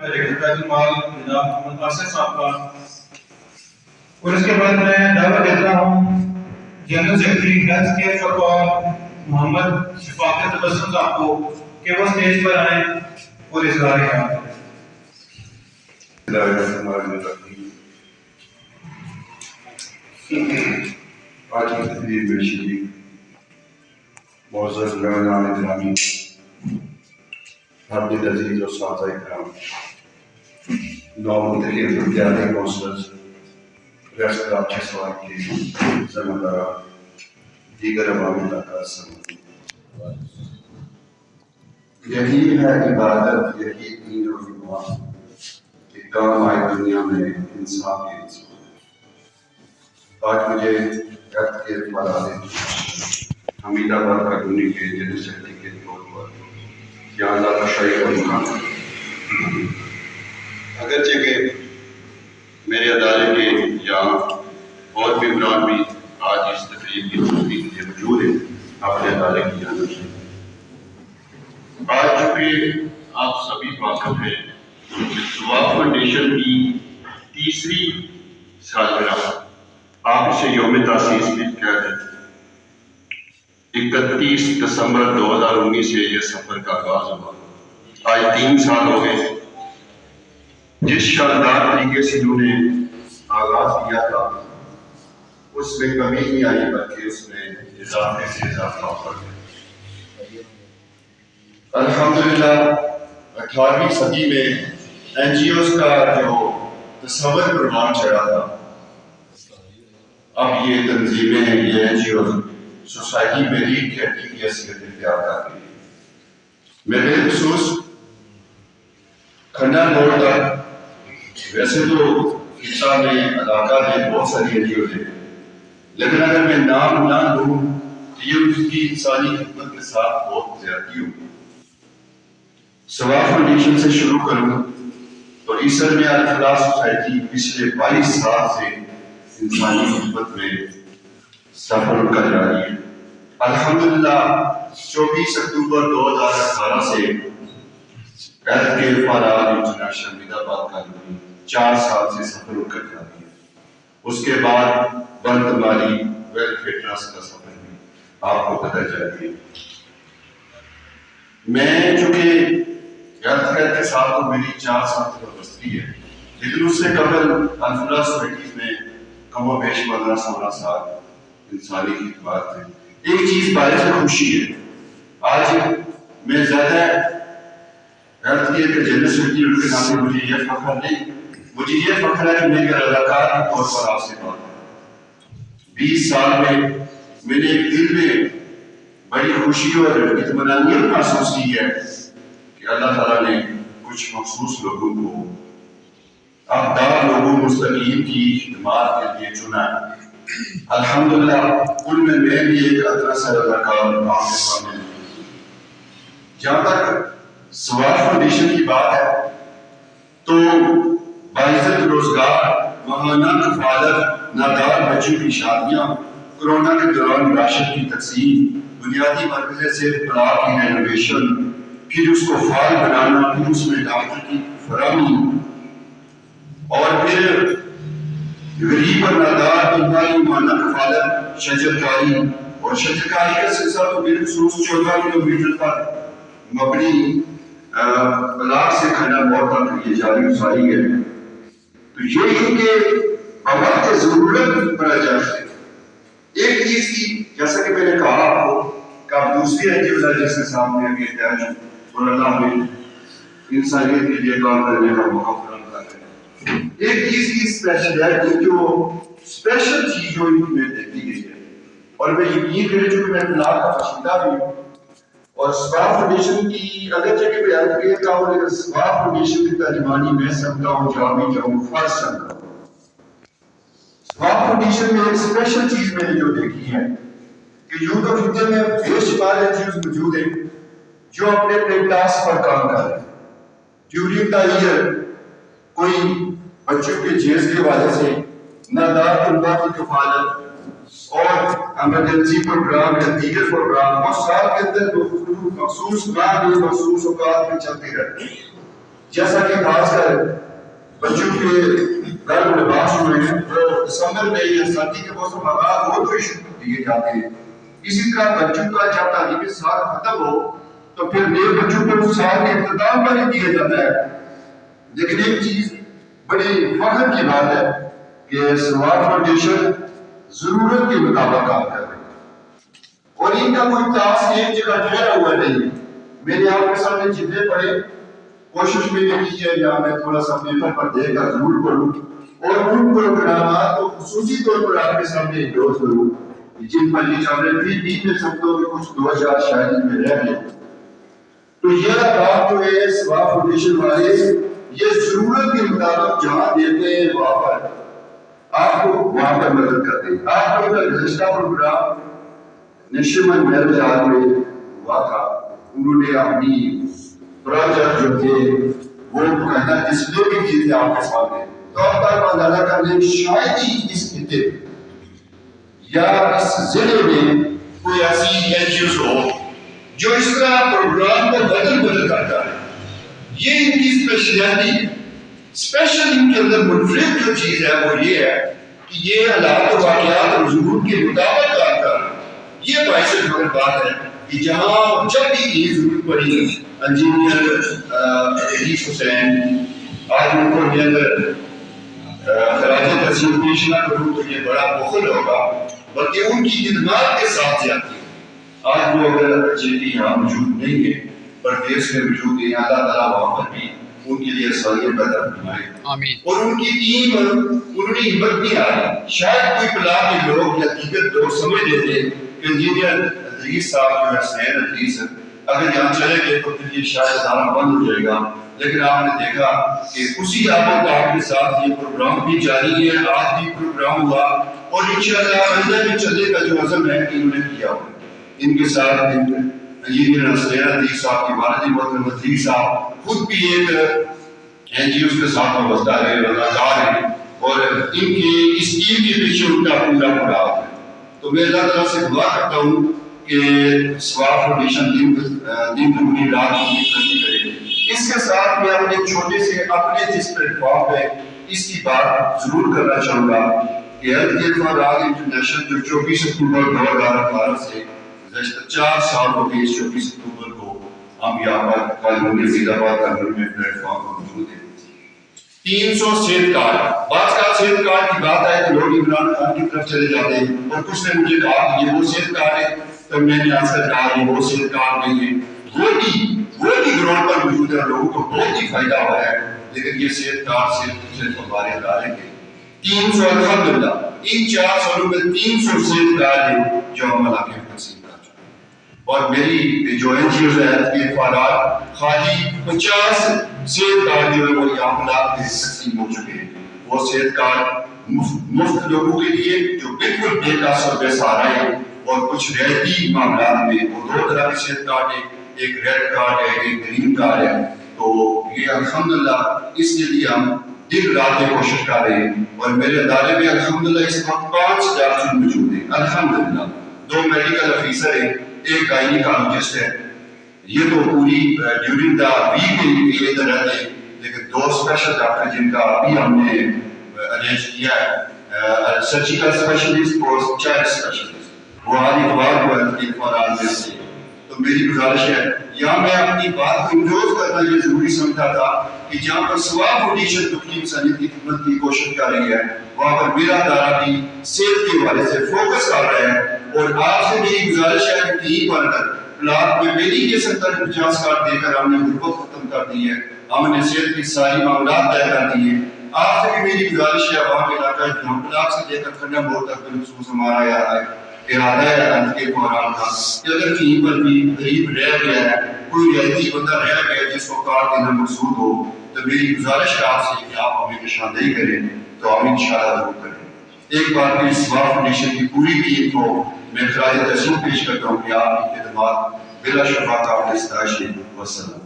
جناب تاسیس صاحب کا، اور اس کے بعد میں دعوت دیتا ہوں جنرل سیکرٹری ہیلتھ کے شفقات محمد شفقات تبسم صاحب کو کہ وہ اسٹیج پر آئیں اور اظہار خیال کریں۔ آج کی تقریب میں شریک معزز مہمانان گرامی، حامد عزیز اور ساتھ کرام، نومنتخب امتیازی کونسلرز، ریاست چکسواری کے ذمہ داران، دیگر عوامی طاقت سمیت، یہی ہے عبادت، یہی دین و ایمان کہ کام آئے دنیا میں انسان کے انسان۔ آج مجھے ہیلتھ کے والے حمید آباد کالونی کے جنرل سیکرٹری کے طور پر یہاں زیادہ شاہی کا مقام ہے، اگرچہ کہ میرے ادارے کے یہاں اور بھی ممبران بھی آج اس تقریب کی تقریب کے موجود ہیں اپنے ادارے کی جانب سے۔ آج چونکہ آپ سبھی واقف ہیں کہ ثواب فاونڈیشن کی تیسری سالگرہ، آپ اسے یوم تاسیس بھی کہتے ہیں۔ 31 دسمبر 2019 سے یہ سفر کا آغاز ہوا، آج 3 سال ہو گئے۔ جس شاندار طریقے سے انہوں نے آغاز کیا تھا اس میں کمی نہیں آئی، بلکہ اس میں اضافے سے اضافہ ہو گیا۔ الحمدللہ 18ویں صدی میں این جی اوز کا جو تصور پروان چڑھا تھا، اب یہ تنظیمیں ہیں، یہ این جی اوز سوسائٹی میں ریڈ کہتی کی حیثیت اختیار کرتی ہیں۔ میں بالخصوص کھنہ موڑ تک، ویسے تو خطہ میں علاقہ میں بہت ساری این جی اوز ہیں، لیکن اگر میں نام نہ لوں تو یہ اس کی انسانی خدمت کے ساتھ بہت زیادتی ہوگی۔ ثواب فاؤنڈیشن سے شروع کروں تو عیسر میں الفلاح سوسائٹی پچھلے 22 سال سے انسانی خدمت میں سفر کا جاری ہے۔ الحمدللہ 24 اکتوبر 2018 سے ہیلتھ کے فعال انٹرنیشنل آباد کالونی 4 سال سے سفر کر جاتی ہے۔ اس کے بعد بند مالی ویلفیئر ٹرسٹ کا سفر بھی آپ کو پتہ چاہیے۔ میں چونکہ ہیلتھ کیئر کے ساتھ تو میری 4 سال کی وابستگی ہے، لیکن اس سے قبل الفلاح سوسائٹیز میں کم و بیش 15-16 سال انسانی خدمات ہیں۔ ایک چیز باعث خوشی ہے، آج میں زیادہ ہیلتھ کیئر کے جنرل سیکرٹری کے نام سے مجھے یہ فخر نہیں، مجھے یہ فخر ہے کہ میں ایک اداکار کے طور پر آپ سے بات کروں۔ 20 سال میں نے ایک دل میں بڑی خوشی اور اطمینانیت محسوس کی ہے کہ اللہ تعالیٰ نے کچھ مخصوص لوگوں کو، اقدار لوگوں مستقیم کی خدمات کے لیے چنا ہے۔ الحمدللہ ان میں بھی ایک ادنا سا اداکار آپ کے سامنے۔ جہاں تک ثواب فاؤنڈیشن کی بات ہے تو باعزت روزگار، ماہانہ کفالت، نادار بچوں کی شادیاں، کورونا کے دوران راشن کی تقسیم، بنیادی مرکز سے پلاک کی رینوویشن، پھر اس کو فعال بنانا، پھر اس میں ڈاکٹر کی فراہمی، اور پھر غریب اور نادار انتہائی ماہانہ کفالت، شجرکاری، اور شجرکاری کا سلسلہ تو بالخصوص 14 کلومیٹر پر مبنی پلاک سے کھنہ موڑ تک یہ جاری گزاری ہے۔ تو یہ ہے کہ وقت ضرورت پر جائے ایک چیز کی، جیسا کہ میں نے کہا آپ کو کہ آپ دوسری این جی اوز جس کے سامنے ابھی احتیاج اور اللہ میں انسانیت کے لیے کام کرنے کا موقع فراہم کر رہے ہیں۔ ایک چیز کی اسپیشل ہے کہ جو اسپیشل چیز جو ان میں دیکھی گئی ہے، اور میں یقین کریں چونکہ میں پلاک کا باشندہ بھی ہوں اور ثواب فاؤنڈیشن کی اگرچہ کہ بیان کیا تھا، اور ثواب فاؤنڈیشن کی ترجمانی میں سمجھتا ہوں جامع جاؤں فرض سمجھتا ہوں۔ ثواب فاؤنڈیشن میں ایک اسپیشل چیز میں نے جو دیکھی ہے کہ یوں تو خطے میں بے شمار این جی اوز موجود ہیں جو اپنے اپنے ٹاسک پر کام کر رہے ہیں۔ ڈیورنگ دا ایئر کوئی بچوں کے جیز کے حوالے سے، نادار طلباء کی کفالت اور ایمرجنسی پروگرام یا دیگر پروگرام اور سال کے اندر مخصوص مخصوص اوقات میں چلتے رہتے ہیں۔ جیسا کہ خاص کر بچوں کے گرم لباس ہوئے ہیں وہ دسمبر میں یا سردی کے موسم آغاز ہو تو شروع دیے جاتے ہیں. اسی طرح بچوں کا جب تعلیمی سال ختم ہو تو پھر نئے بچوں کو سال کے اختتام پر ہی دیا جاتا ہے. لیکن ایک چیز بڑی فخر کی بات ہے کہ ثواب فاؤنڈیشن ضرورت کے مطابق کام کر رہی ہے اور ان کا کوئی خاص ایک جگہ ٹھہرا ہوا نہیں. میں نے آپ کے سامنے جتنے پڑھے کوشش میں نے کی ہے یا میں تھوڑا سا پیپر پر دے کر ضرور پڑھوں اور ان پروگرامات کو خصوصی طور پر آپ کے سامنے انڈورس کروں جن پر یہ چل رہے تھے. بیچ میں سب تو کچھ 2000 شاید میں رہ گئے. تو یہ بات جو ہے ثواب فاؤنڈیشن والے یہ ضرورت کے مطابق جہاں دیتے ہیں وہاں پر آپ کو وہاں پر مدد کرتے ہیں. آپ کو گزشتہ پروگرام نشمن میرے جہاز میں ہوا تھا. انہوں نے اپنی پروجیکٹ جو تھے وہ کہنا ڈسپلے بھی کیے تھے آپ کے سامنے. تو اب تک اندازہ کر لیں شاید ہی اس خطے یا اس ضلع میں کوئی ایسی این جی اوز ہو جو اس طرح پروگرام کو بدل کرتا ہے. یہ ان کی اسپیشلٹی ہے. اسپیشل ان کے اندر منفرد جو چیز ہے وہ یہ ہے کہ یہ حالات و واقعات اور ضرورت کے مطابق کام کر رہا ہے. یہ باعث فخر بات ہے کہ جہاں جب بھی یہ ضرورت پڑی انجینئر عزیز حسین آج ان کو اندر خراج تحسین پیش نہ کروں تو یہ بڑا بخل ہوگا بلکہ ان کی خدمات کے ساتھ جاتی ہے. آج وہ اگر جیتی یہاں موجود نہیں ہے پردیس میں موجود ہیں. اللہ تعالیٰ وہاں پر بھی ان کے لیے آسانیاں پیدا فرمائے آمین. اور ان کی ٹیم انہوں نے ہمت نہیں آئی. شاید کوئی پلاک کے لوگ یا دیگر لوگ سمجھ لیتے کہ انجینئر ادریس صاحب جو ہے حسین ادریس اگر یہاں چلے گئے تو پھر یہ شاید ادارہ بند ہو جائے گا. لیکن آپ نے دیکھا کہ اسی آباد کے ساتھ یہ پروگرام بھی جاری ہے. آج بھی پروگرام ہوا اور انشاءاللہ آئندہ بھی چلنے کا جو عزم ہے کہ انہوں نے کیا ہوا. ان کے ساتھ انجینئر حسین ادریس صاحب کی والد محترم ادریس صاحب خود بھی ایک این جی اوز کے ساتھ وابستہ ہے, رضاکار ہیں اور ان کی اس ٹیم کے پیچھے ان کا پورا پڑاؤ ہے. تو میں اللہ تعالیٰ سے دعا کرتا ہوں کہ ثواب فاؤنڈیشن دن دگنی رات چوگنی ترقی کرے. اس کے ساتھ میں اپنے چھوٹے سے اپنے جس پلیٹ فارم پہ اس کی بات ضرور کرنا چاہوں گا کہ ہیلتھ انٹرنیشنل جو 24 اکتوبر 2018 سے گزشتہ 4 سال ہو گئے 24 اکتوبر کو ہم یہاں پر کالونی آباد میں پلیٹ فارم پر موجود ہیں. 300 صحت کارڈ. بعض کا صحت کارڈ کی بات آئے تو لوگ عمران خان کی طرف چلے جاتے ہیں اور کچھ نے مجھے کہا کہ یہ وہ صحت کارڈ ہے تو میں نے آج تک کہا یہ وہ صحت کارڈ نہیں ہے. وہ بھی گراؤنڈ پر موجود ہے, لوگوں کو بہت ہی فائدہ ہوا ہے. لیکن یہ صحت کارڈ صرف ہمارے ادارے کے 300 الحمدللہ ان 4 سالوں میں 300 صحت کارڈ ہیں جو ہم علاقے میں تقسیم کر چکے ہیں. اور میری جو این جی اوز ہے کے افراد خالی 50 صحت کارڈ جو ہے وہ یہاں علاقے میں تقسیم ہو چکے ہیں. وہ صحت کارڈ مفت لوگوں کے لیے جو بالکل بے قاص اور بے سہارا ہے اور کچھ رعایتی معاملات میں وہ 2 طرح کے صحت کارڈ ہیں, ایک ریڈ کارڈ ہے ایک گرین کارڈ ہے. تو یہ الحمدللہ اس کے لیے ہم دن رات میں کوشش کر رہے ہیں اور میرے ادارے میں الحمدللہ اس وقت 5 ڈاکٹر موجود ہیں. الحمدللہ 2 میڈیکل افیسر ہیں, ایک گائنیکالوجسٹ ہے. یہ تو پوری ڈیورنگ دا ویک یہ ادھر رہتے ہیں. لیکن 2 اسپیشل ڈاکٹر جن کا ابھی ہم نے ارینج کیا ہے, سرجیکل اسپیشلسٹ اور چائلڈ اسپیشلسٹ, وہ آج اتوار کو ہے فارغ میں سے. تو میری گزارش ہے یہاں میں اپنی بات کو انڈورس کرنا یہ ضروری سمجھا تھا کہ جہاں پر ثواب فاؤنڈیشن تفصیلی انسانیت کی خدمت کی کوشش کر رہی ہے وہاں پر میرا ادارہ بھی صحت کے حوالے سے فوکس کر رہا ہے. اور آپ سے میری گزارش ہے کہ کہیں پر اگر پلاک میں میری کے 70-50 کارڈ دے کر ہم نے غربت ختم کر دی ہے, ہم نے صحت کی ساری معاملات طے کر دی ہیں. آپ سے بھی میری گزارش ہے وہاں کے علاقہ جہاں پلاک سے لے کر کھنڈا موڑ تک بالخصوص ہمارا ارادہ ہے ہیلتھ کے پروگرام کا کہ اگر کہیں پر بھی غریب رہ گیا ہے, کوئی رہتی بندہ رہ گیا جس کو کارڈ دینا مقصود ہو, تو میری گزارش ہے آپ سے کہ آپ ہمیں نشاندہی کریں تو ہم انشاءاللہ ضرور کریں. ایک بار پھر ثواب فاؤنڈیشن کی پوری ٹیم کو میں خراج تحسین پیش کرتا ہوں کہ آپ کی خدمات بلا شفا قابل ستائش ہے. والسلام.